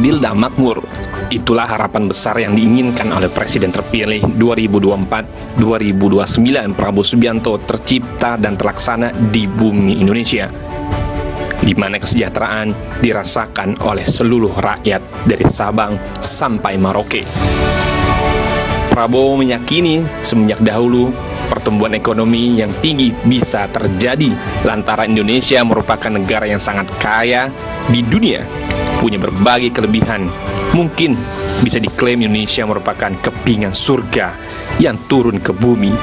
adil dan makmur. Itulah harapan besar yang diinginkan oleh Presiden terpilih 2024-2029 Prabowo Subianto tercipta dan terlaksana di bumi Indonesia, di mana kesejahteraan dirasakan oleh seluruh rakyat dari Sabang sampai Merauke. Prabowo meyakini semenjak dahulu pertumbuhan ekonomi yang tinggi bisa terjadi lantaran Indonesia merupakan negara yang sangat kaya di dunia, punya berbagai kelebihan. Mungkin bisa diklaim Indonesia merupakan kepingan surga yang turun ke bumi.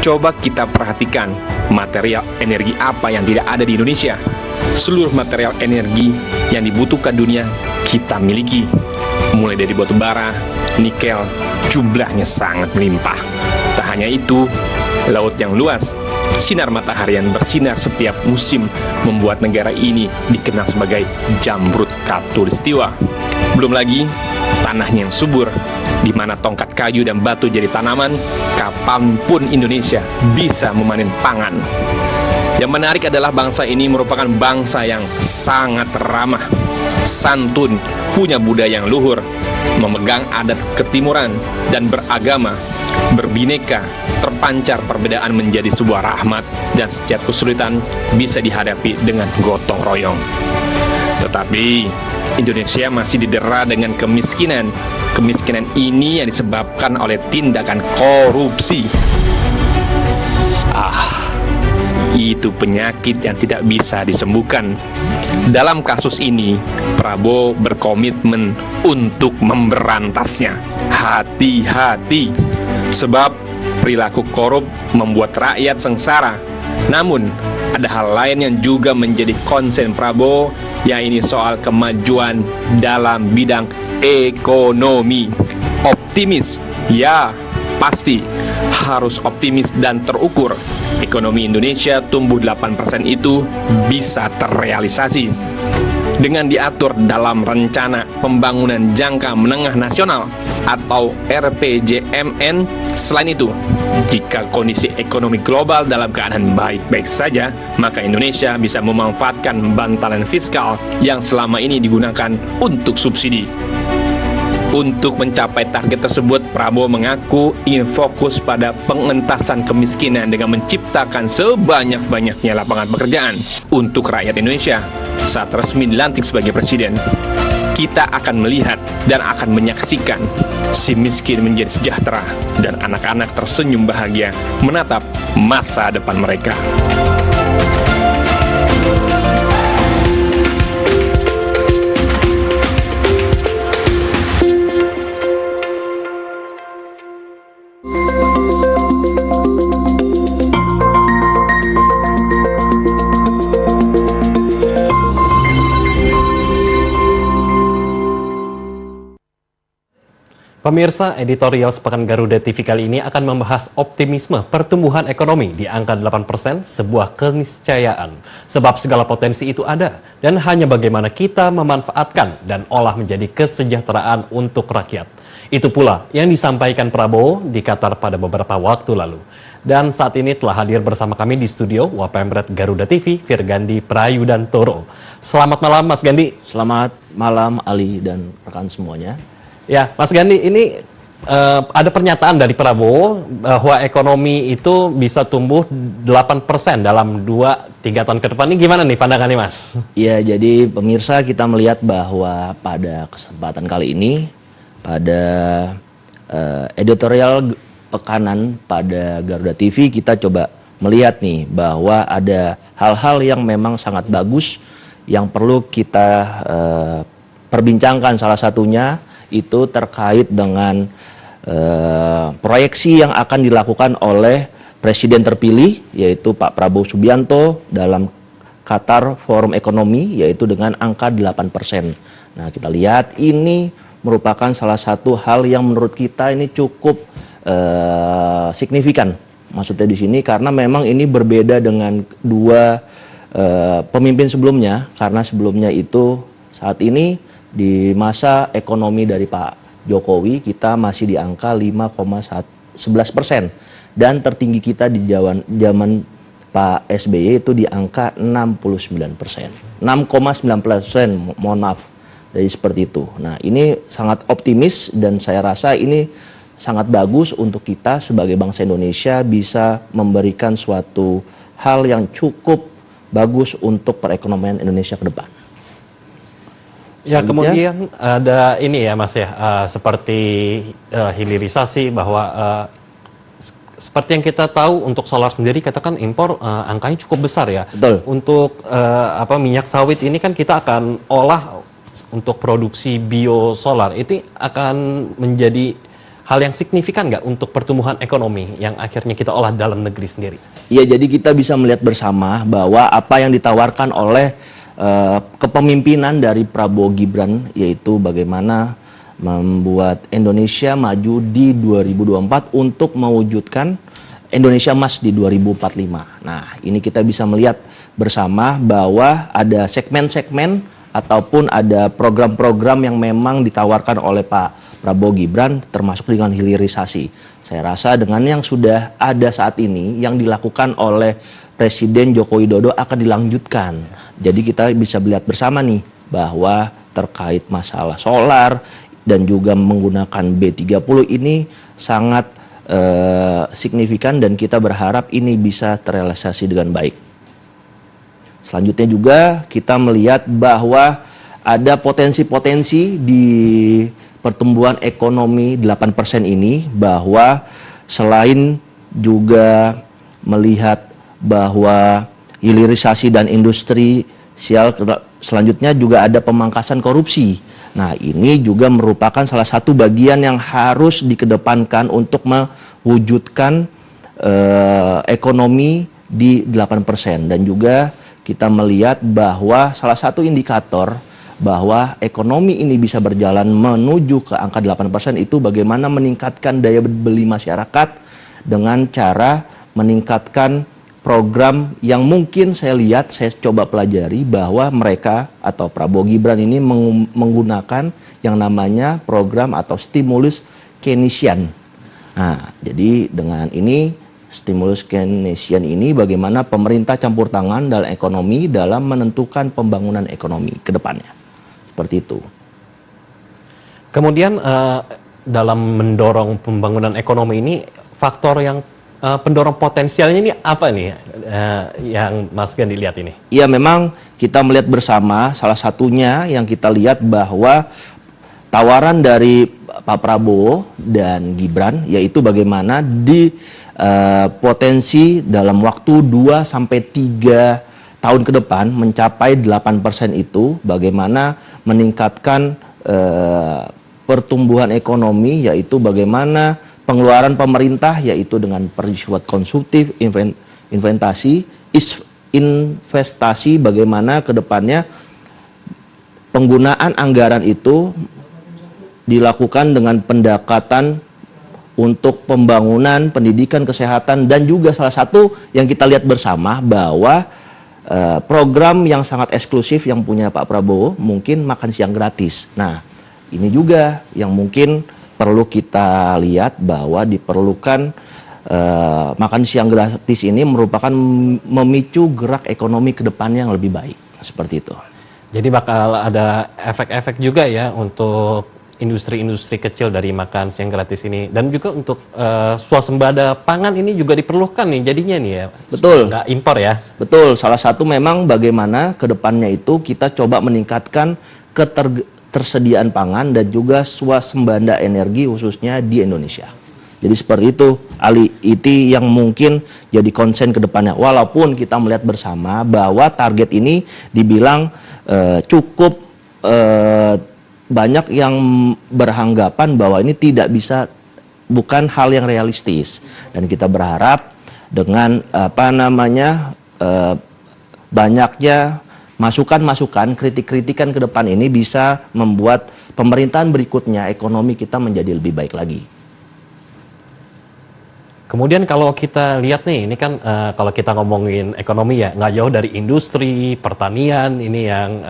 Coba kita perhatikan material energi apa yang tidak ada di Indonesia. Seluruh material energi yang dibutuhkan dunia kita miliki. Mulai dari batu bara, nikel, jumlahnya sangat melimpah. Tak hanya itu, laut yang luas, sinar matahari yang bersinar setiap musim membuat negara ini dikenal sebagai jamrut khatulistiwa. Belum lagi tanahnya yang subur, di mana tongkat kayu dan batu jadi tanaman, kapanpun Indonesia bisa memanen pangan. Yang menarik adalah bangsa ini merupakan bangsa yang sangat ramah, santun, punya budaya yang luhur, memegang adat ketimuran, dan beragama, berbineka, terpancar perbedaan menjadi sebuah rahmat, dan setiap kesulitan bisa dihadapi dengan gotong royong. Tetapi Indonesia masih didera dengan kemiskinan. Kemiskinan ini yang disebabkan oleh tindakan korupsi. Itu penyakit yang tidak bisa disembuhkan. Dalam kasus ini, Prabowo berkomitmen untuk memberantasnya. Hati-hati, sebab perilaku korup membuat rakyat sengsara. Namun, ada hal lain yang juga menjadi konsen Prabowo, yaitu soal kemajuan dalam bidang ekonomi. Optimis, ya pasti harus optimis dan terukur. Ekonomi Indonesia tumbuh 8% itu bisa terrealisasi dengan diatur dalam Rencana Pembangunan Jangka Menengah Nasional atau RPJMN. Selain itu, jika kondisi ekonomi global dalam keadaan baik-baik saja, maka Indonesia bisa memanfaatkan bantalan fiskal yang selama ini digunakan untuk subsidi. Untuk mencapai target tersebut, Prabowo mengaku ingin fokus pada pengentasan kemiskinan dengan menciptakan sebanyak-banyaknya lapangan pekerjaan untuk rakyat Indonesia. Saat resmi dilantik sebagai presiden, kita akan melihat dan akan menyaksikan si miskin menjadi sejahtera dan anak-anak tersenyum bahagia menatap masa depan mereka. Pemirsa, editorial Sepekan Garuda TV kali ini akan membahas optimisme pertumbuhan ekonomi di angka 8%, sebuah keniscayaan. Sebab segala potensi itu ada, dan hanya bagaimana kita memanfaatkan dan olah menjadi kesejahteraan untuk rakyat. Itu pula yang disampaikan Prabowo di Qatar pada beberapa waktu lalu. Dan saat ini telah hadir bersama kami di studio Wapemret Garuda TV, Virgandi Prayudantoro. Selamat malam Mas Gandhi. Selamat malam Ali dan rekan semuanya. Ya, Mas Gandhi, ini ada pernyataan dari Prabowo bahwa ekonomi itu bisa tumbuh 8% dalam 2-3 tahun ke depan. Ini gimana nih pandangannya, Mas? Ya, jadi pemirsa, kita melihat bahwa pada kesempatan kali ini, pada editorial pekanan pada Garuda TV, kita coba melihat nih bahwa ada hal-hal yang memang sangat bagus yang perlu kita perbincangkan. Salah satunya itu terkait dengan proyeksi yang akan dilakukan oleh Presiden terpilih, yaitu Pak Prabowo Subianto dalam Qatar Forum Ekonomi, yaitu dengan angka 8%. Nah, kita lihat ini merupakan salah satu hal yang menurut kita ini cukup signifikan. Maksudnya di sini karena memang ini berbeda dengan dua pemimpin sebelumnya, karena sebelumnya itu saat ini di masa ekonomi dari Pak Jokowi kita masih di angka 5,11%, dan tertinggi kita di zaman Pak SBY itu di angka 69%. 6,9%, mohon maaf. Jadi seperti itu. Nah, ini sangat optimis dan saya rasa ini sangat bagus untuk kita sebagai bangsa Indonesia bisa memberikan suatu hal yang cukup bagus untuk perekonomian Indonesia ke depan. Ya, kemudian ada ini ya Mas ya, seperti hilirisasi bahwa seperti yang kita tahu untuk solar sendiri katakan impor angkanya cukup besar ya. Betul. Untuk minyak sawit ini kan kita akan olah untuk produksi biosolar. Itu akan menjadi hal yang signifikan nggak untuk pertumbuhan ekonomi yang akhirnya kita olah dalam negeri sendiri? Ya, jadi kita bisa melihat bersama bahwa apa yang ditawarkan oleh kepemimpinan dari Prabowo Gibran, yaitu bagaimana membuat Indonesia maju di 2024 untuk mewujudkan Indonesia Emas di 2045. Nah, ini kita bisa melihat bersama bahwa ada segmen-segmen ataupun ada program-program yang memang ditawarkan oleh Pak Prabowo Gibran, termasuk dengan hilirisasi. Saya rasa dengan yang sudah ada saat ini, yang dilakukan oleh Presiden Joko Widodo akan dilanjutkan. Jadi kita bisa melihat bersama nih bahwa terkait masalah solar dan juga menggunakan B30 ini sangat signifikan dan kita berharap ini bisa terrealisasi dengan baik. Selanjutnya juga kita melihat bahwa ada potensi-potensi di pertumbuhan ekonomi 8% ini, bahwa selain juga melihat bahwa hilirisasi dan industri selanjutnya juga ada pemangkasan korupsi. Nah, ini juga merupakan salah satu bagian yang harus dikedepankan untuk mewujudkan ekonomi di 8%. Dan juga kita melihat bahwa salah satu indikator bahwa ekonomi ini bisa berjalan menuju ke angka 8% itu bagaimana meningkatkan daya beli masyarakat dengan cara meningkatkan program yang mungkin saya lihat, saya coba pelajari bahwa mereka atau Prabowo Gibran ini menggunakan yang namanya program atau stimulus Keynesian. Nah, jadi dengan ini stimulus Keynesian ini bagaimana pemerintah campur tangan dalam ekonomi dalam menentukan pembangunan ekonomi ke depannya. Seperti itu. Kemudian dalam mendorong pembangunan ekonomi ini, faktor yang pendorong potensialnya ini apa nih yang Mas Gandhi lihat ini? Ya, memang kita melihat bersama salah satunya yang kita lihat bahwa tawaran dari Pak Prabowo dan Gibran yaitu bagaimana di potensi dalam waktu 2-3 tahun ke depan mencapai 8% itu bagaimana meningkatkan pertumbuhan ekonomi, yaitu bagaimana pengeluaran pemerintah yaitu dengan bersifat konsumtif, investasi bagaimana ke depannya penggunaan anggaran itu dilakukan dengan pendekatan untuk pembangunan, pendidikan, kesehatan, dan juga salah satu yang kita lihat bersama bahwa program yang sangat eksklusif yang punya Pak Prabowo mungkin makan siang gratis. Nah, ini juga yang mungkin perlu kita lihat bahwa diperlukan makan siang gratis ini merupakan memicu gerak ekonomi ke depannya yang lebih baik. Seperti itu. Jadi bakal ada efek-efek juga ya untuk industri-industri kecil dari makan siang gratis ini, dan juga untuk swasembada pangan ini juga diperlukan nih jadinya nih ya. Betul. Nggak impor ya. Betul. Salah satu memang bagaimana ke depannya itu kita coba meningkatkan ketersediaan pangan dan juga swasembada energi khususnya di Indonesia. Jadi seperti itu, Ali, itu yang mungkin jadi konsen ke depannya. Walaupun kita melihat bersama bahwa target ini dibilang cukup banyak yang beranggapan bahwa ini tidak bisa, bukan hal yang realistis, dan kita berharap dengan banyaknya masukan-masukan, kritik-kritikan ke depan ini bisa membuat pemerintahan berikutnya ekonomi kita menjadi lebih baik lagi. Kemudian kalau kita lihat nih, ini kan kalau kita ngomongin ekonomi ya, nggak jauh dari industri, pertanian, ini yang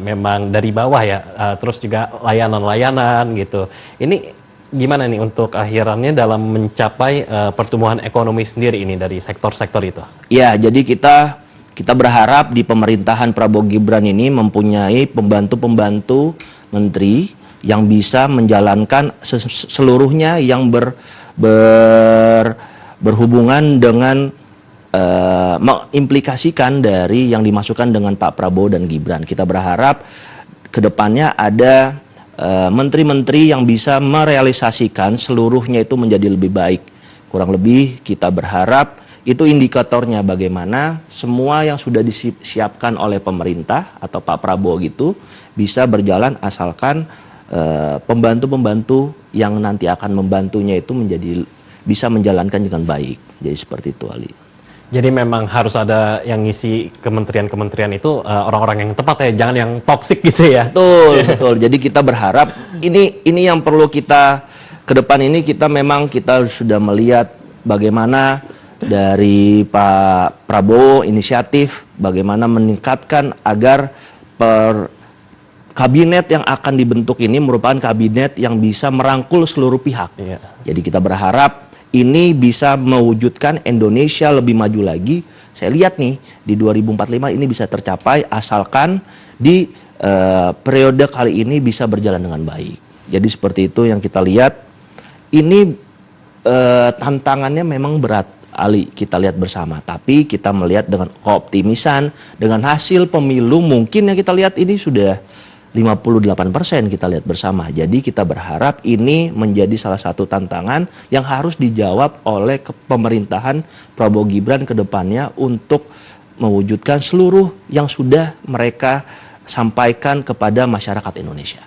memang dari bawah ya, terus juga layanan-layanan gitu. Ini gimana nih untuk akhirannya dalam mencapai pertumbuhan ekonomi sendiri ini dari sektor-sektor itu? Ya, jadi kita berharap di pemerintahan Prabowo Gibran ini mempunyai pembantu-pembantu menteri yang bisa menjalankan seluruhnya yang berhubungan dengan mengimplikasikan dari yang dimasukkan dengan Pak Prabowo dan Gibran. Kita berharap kedepannya ada menteri-menteri yang bisa merealisasikan seluruhnya itu menjadi lebih baik. Kurang lebih kita berharap itu indikatornya bagaimana semua yang sudah disiapkan oleh pemerintah atau Pak Prabowo gitu bisa berjalan asalkan pembantu-pembantu yang nanti akan membantunya itu bisa menjalankan dengan baik. Jadi seperti itu, Ali. Jadi memang harus ada yang ngisi kementerian-kementerian itu orang-orang yang tepat ya, jangan yang toksik gitu ya. Betul, betul. Jadi kita berharap ini yang perlu kita ke depan ini kita sudah melihat bagaimana dari Pak Prabowo inisiatif bagaimana meningkatkan agar kabinet yang akan dibentuk ini merupakan kabinet yang bisa merangkul seluruh pihak. Iya. Jadi kita berharap ini bisa mewujudkan Indonesia lebih maju lagi. Saya lihat nih di 2045 ini bisa tercapai asalkan di periode kali ini bisa berjalan dengan baik. Jadi seperti itu yang kita lihat. Ini tantangannya memang berat, Ali, kita lihat bersama. Tapi kita melihat dengan keoptimisan, dengan hasil pemilu mungkin yang kita lihat ini sudah 58% kita lihat bersama. Jadi kita berharap ini menjadi salah satu tantangan yang harus dijawab oleh pemerintahan Prabowo Gibran ke depannya untuk mewujudkan seluruh yang sudah mereka sampaikan kepada masyarakat Indonesia.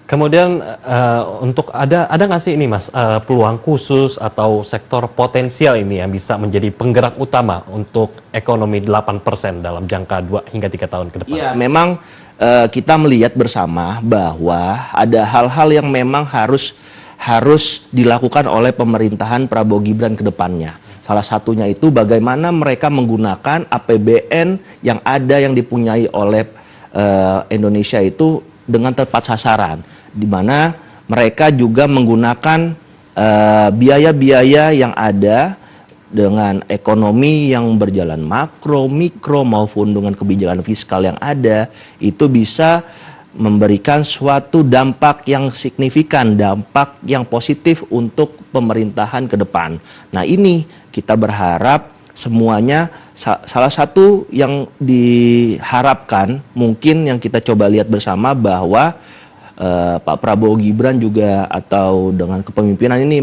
Kemudian untuk ada nggak sih ini Mas peluang khusus atau sektor potensial ini yang bisa menjadi penggerak utama untuk ekonomi 8% dalam jangka 2 hingga 3 tahun ke depan? Iya, memang kita melihat bersama bahwa ada hal-hal yang memang harus dilakukan oleh pemerintahan Prabowo Gibran ke depannya. Salah satunya itu bagaimana mereka menggunakan APBN yang ada yang dipunyai oleh Indonesia itu dengan tepat sasaran, di mana mereka juga menggunakan biaya-biaya yang ada dengan ekonomi yang berjalan makro, mikro maupun dengan kebijakan fiskal yang ada, itu bisa memberikan suatu dampak yang signifikan, dampak yang positif untuk pemerintahan ke depan. Nah ini kita berharap semuanya, salah satu yang diharapkan mungkin yang kita coba lihat bersama bahwa Pak Prabowo Gibran juga atau dengan kepemimpinan ini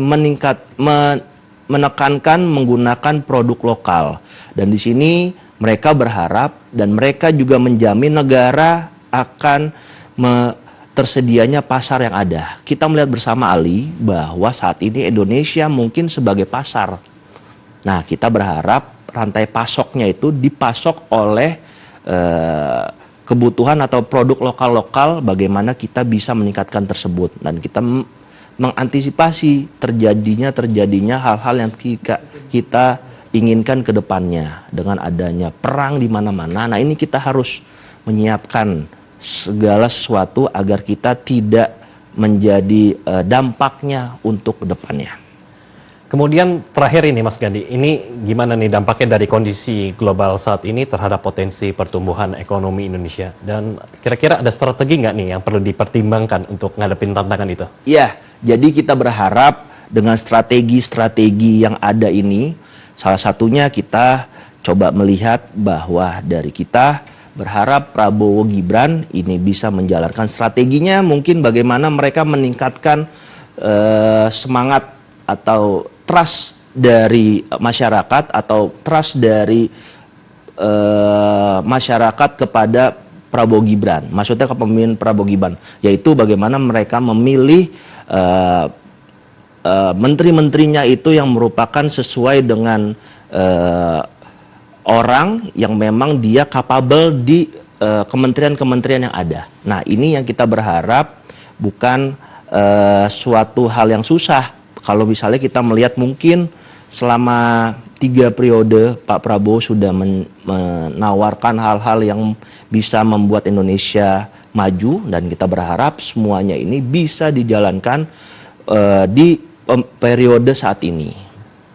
menekankan menggunakan produk lokal, dan di sini mereka berharap dan mereka juga menjamin negara akan tersedianya pasar yang ada. Kita melihat bersama, Ali, bahwa saat ini Indonesia mungkin sebagai pasar. Nah, kita berharap rantai pasoknya itu dipasok oleh kebutuhan atau produk lokal-lokal, bagaimana kita bisa meningkatkan tersebut, dan kita mengantisipasi terjadinya hal-hal yang kita inginkan ke depannya dengan adanya perang di mana-mana. Nah, ini kita harus menyiapkan segala sesuatu agar kita tidak menjadi dampaknya untuk ke depannya. Kemudian terakhir ini Mas Gandhi, ini gimana nih dampaknya dari kondisi global saat ini terhadap potensi pertumbuhan ekonomi Indonesia? Dan kira-kira ada strategi nggak nih yang perlu dipertimbangkan untuk ngadepin tantangan itu? Iya, jadi kita berharap dengan strategi-strategi yang ada ini, salah satunya kita coba melihat bahwa dari kita berharap Prabowo Gibran ini bisa menjalankan strateginya, mungkin bagaimana mereka meningkatkan semangat atau trust dari masyarakat atau trust dari masyarakat kepada Prabowo Gibran. Maksudnya kepemimpinan Prabowo Gibran, yaitu bagaimana mereka memilih menteri-menterinya itu yang merupakan sesuai dengan orang yang memang dia capable di kementerian-kementerian yang ada. Nah, ini yang kita berharap bukan suatu hal yang susah. Kalau misalnya kita melihat mungkin selama 3 periode Pak Prabowo sudah menawarkan hal-hal yang bisa membuat Indonesia maju, dan kita berharap semuanya ini bisa dijalankan di periode saat ini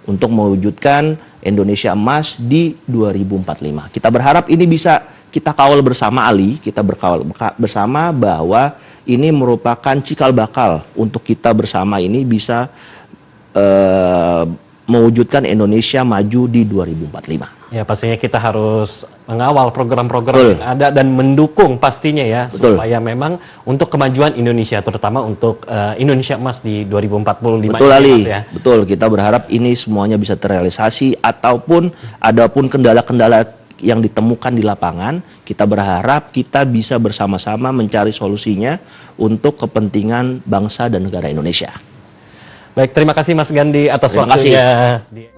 untuk mewujudkan Indonesia emas di 2045. Kita berharap ini bisa kita kawal bersama, Ali, kita berkawal bersama bahwa ini merupakan cikal bakal untuk kita bersama ini bisa mewujudkan Indonesia maju di 2045. Ya, pastinya kita harus mengawal program-program yang ada dan mendukung pastinya ya, supaya memang untuk kemajuan Indonesia, terutama untuk Indonesia emas di 2045. Betul, ini, Ali. Mas, ya. Betul, kita berharap ini semuanya bisa terrealisasi, ataupun adapun kendala-kendala yang ditemukan di lapangan, kita berharap kita bisa bersama-sama mencari solusinya untuk kepentingan bangsa dan negara Indonesia. Baik, terima kasih Mas Gandhi atas Terima kasih. waktunya.